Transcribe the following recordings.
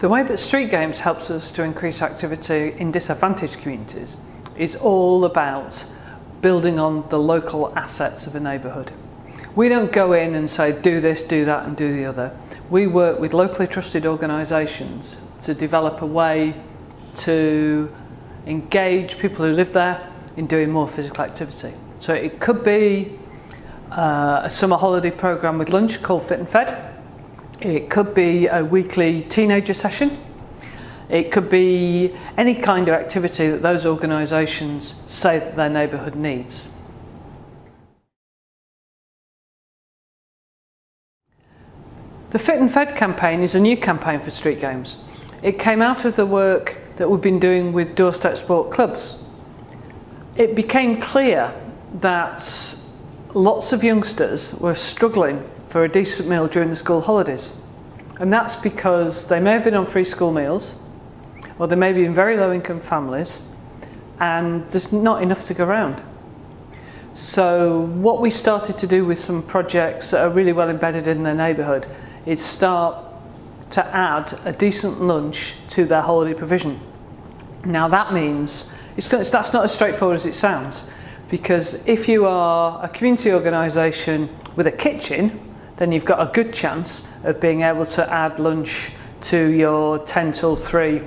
The way that street games helps us to increase activity in disadvantaged communities is all about building on the local assets of a neighbourhood. We don't go in and say do this, do that and do the other. We work with locally trusted organisations to develop a way to engage people who live there in doing more physical activity. So it could be a summer holiday programme with lunch called Fit and Fed. It could be a weekly teenager session. It could be any kind of activity that those organisations say that their neighbourhood needs. The Fit and Fed campaign is a new campaign for street games. It came out of the work that we've been doing with doorstep sport clubs. It became clear that lots of youngsters were struggling for a decent meal during the school holidays. And that's because they may have been on free school meals, or they may be in very low income families, and there's not enough to go around. So what we started to do with some projects that are really well embedded in their neighbourhood is start to add a decent lunch to their holiday provision. Now that means, that's not as straightforward as it sounds, because if you are a community organisation with a kitchen, then you've got a good chance of being able to add lunch to your 10 till 3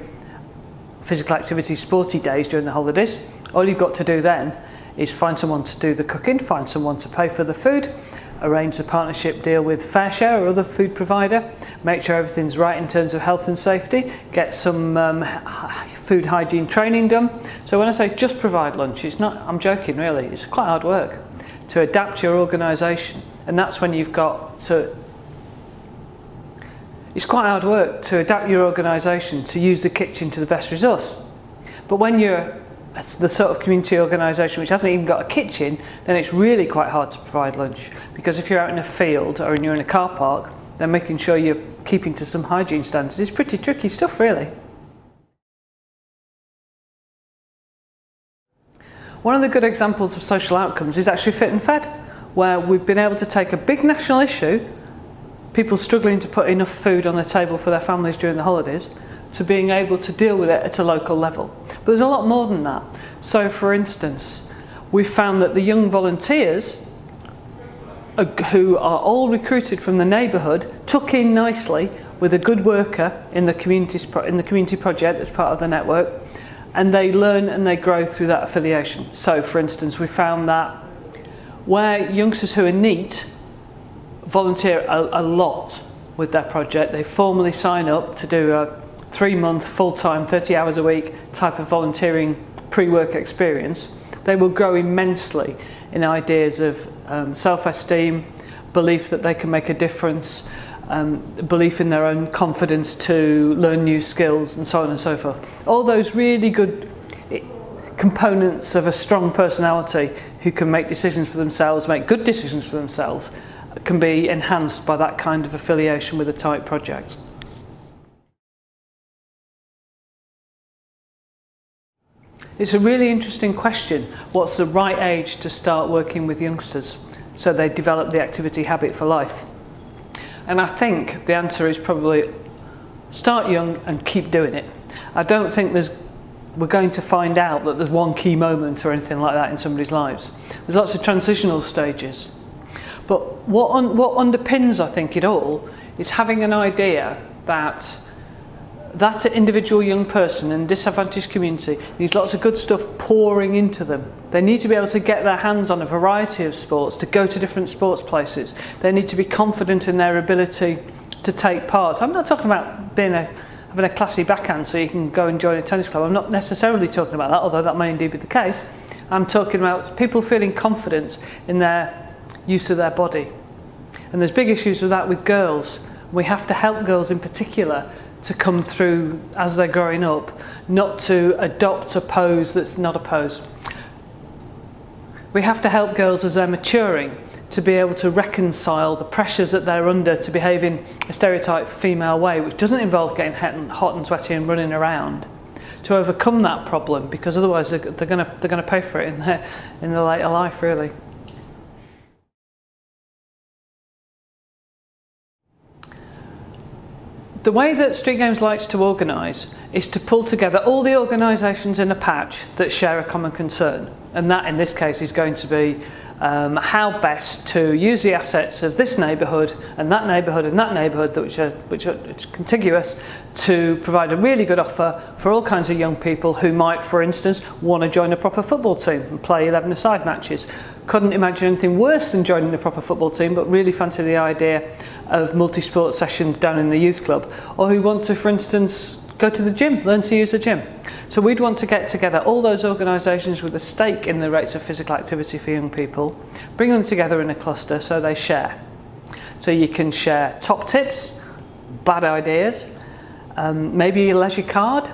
physical activity sporty days during the holidays. All you've got to do then is find someone to do the cooking, find someone to pay for the food, arrange a partnership deal with FareShare or other food provider, make sure everything's right in terms of health and safety, get some food hygiene training done. So when I say just provide lunch, it's not, I'm joking really, it's quite hard work to adapt your organisation. And that's when you've got to, it's quite hard work to adapt your organisation to use the kitchen to the best resource. But when you're the sort of community organisation which hasn't even got a kitchen, then it's really quite hard to provide lunch. Because if you're out in a field or you're in a car park, then making sure you're keeping to some hygiene standards is pretty tricky stuff really. One of the good examples of social outcomes is actually Fit and Fed, where we've been able to take a big national issue, people struggling to put enough food on the table for their families during the holidays, to being able to deal with it at a local level. But there's a lot more than that. So for instance, we've found that the young volunteers who are all recruited from the neighbourhood tuck in nicely with a good worker in the community project that's part of the network, and they learn and they grow through that affiliation. So for instance, we found that where youngsters who are neat volunteer a lot with their project, they formally sign up to do a 3-month full-time 30 hours a week type of volunteering pre-work experience, they will grow immensely in ideas of self-esteem, belief that they can make a difference, belief in their own confidence to learn new skills, and so on and so forth. All those really good components of a strong personality who can make decisions for themselves, make good decisions for themselves, can be enhanced by that kind of affiliation with a tight project. It's a really interesting question. What's the right age to start working with youngsters so they develop the activity habit for life? And I think the answer is probably start young and keep doing it. I don't think we're going to find out that there's one key moment or anything like that in somebody's lives. There's lots of transitional stages. But what underpins, I think, it all is having an idea that that individual young person in a disadvantaged community needs lots of good stuff pouring into them. They need to be able to get their hands on a variety of sports, to go to different sports places. They need to be confident in their ability to take part. I'm not talking about having a classy backhand so you can go and join a tennis club. I'm not necessarily talking about that, although that may indeed be the case. I'm talking about people feeling confident in their use of their body. And there's big issues with that with girls. We have to help girls in particular to come through as they're growing up, not to adopt a pose that's not a pose. We have to help girls as they're maturing to be able to reconcile the pressures that they're under to behave in a stereotyped female way, which doesn't involve getting hot and sweaty and running around, to overcome that problem, because otherwise they're going to pay for it in their later life, really. The way that Street Games likes to organise is to pull together all the organisations in a patch that share a common concern, and that in this case is going to be how best to use the assets of this neighbourhood and that neighbourhood and that neighbourhood which are contiguous to provide a really good offer for all kinds of young people who might, for instance, want to join a proper football team and play 11-a-side matches. Couldn't imagine anything worse than joining a proper football team, but really fancy the idea of multi-sport sessions down in the youth club, or who want to, for instance, go to the gym, learn to use a gym. So we'd want to get together all those organisations with a stake in the rates of physical activity for young people, bring them together in a cluster so they share. So you can share top tips, bad ideas, maybe a leisure card,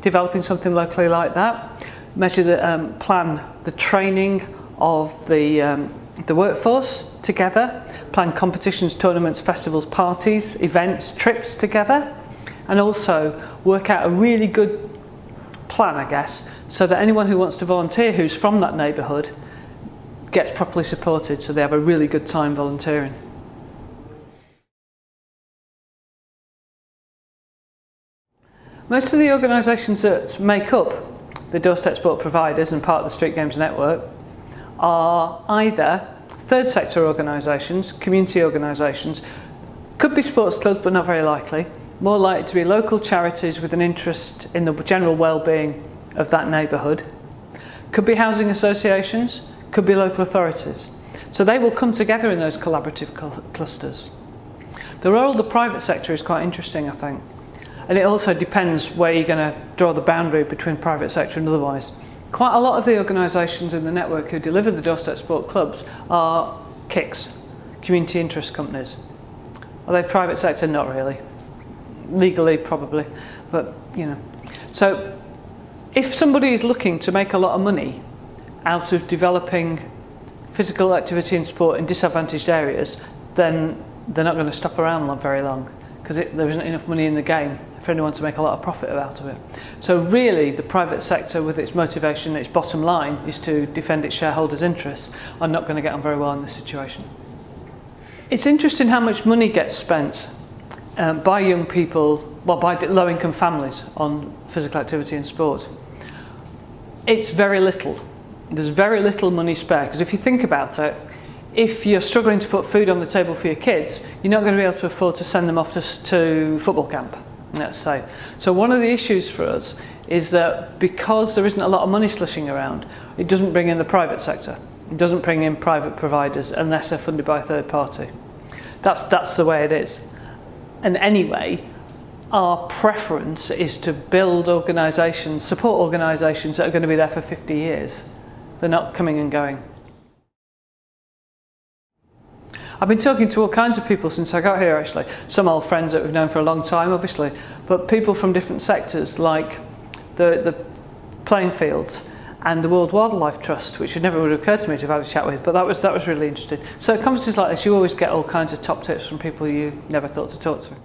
developing something locally like that, plan the training of the workforce together, plan competitions, tournaments, festivals, parties, events, trips together, and also work out a really good plan, I guess, so that anyone who wants to volunteer who's from that neighbourhood gets properly supported so they have a really good time volunteering. Most of the organisations that make up the doorstep sport providers and part of the Street Games network are either third sector organisations, community organisations, could be sports clubs but not very likely, more likely to be local charities with an interest in the general well-being of that neighbourhood, could be housing associations, could be local authorities. So they will come together in those collaborative clusters. The role of the private sector is quite interesting, I think, and it also depends where you're going to draw the boundary between private sector and otherwise. Quite a lot of the organisations in the network who deliver the doorstep sport clubs are KICs, community interest companies. Are they private sector? Not really. Legally, probably, but you know. So if somebody is looking to make a lot of money out of developing physical activity and sport in disadvantaged areas, then they're not going to stop around very long, because there isn't enough money in the game for anyone to make a lot of profit out of it. So really the private sector, with its motivation, its bottom line is to defend its shareholders' interests, are not going to get on very well in this situation. It's interesting how much money gets spent by young people, well, by low-income families on physical activity and sport. It's very little. There's very little money spare, because if you think about it, if you're struggling to put food on the table for your kids, you're not going to be able to afford to send them off to football camp, let's say. So one of the issues for us is that because there isn't a lot of money slushing around, it doesn't bring in the private sector. It doesn't bring in private providers unless they're funded by a third party. That's the way it is. And anyway, our preference is to build organisations, support organisations that are going to be there for 50 years. They're not coming and going. I've been talking to all kinds of people since I got here, actually. Some old friends that we've known for a long time, obviously, but people from different sectors, like the playing fields and the World Wildlife Trust, which never would have occurred to me to have had a chat with, but that was really interesting. So at conferences like this, you always get all kinds of top tips from people you never thought to talk to.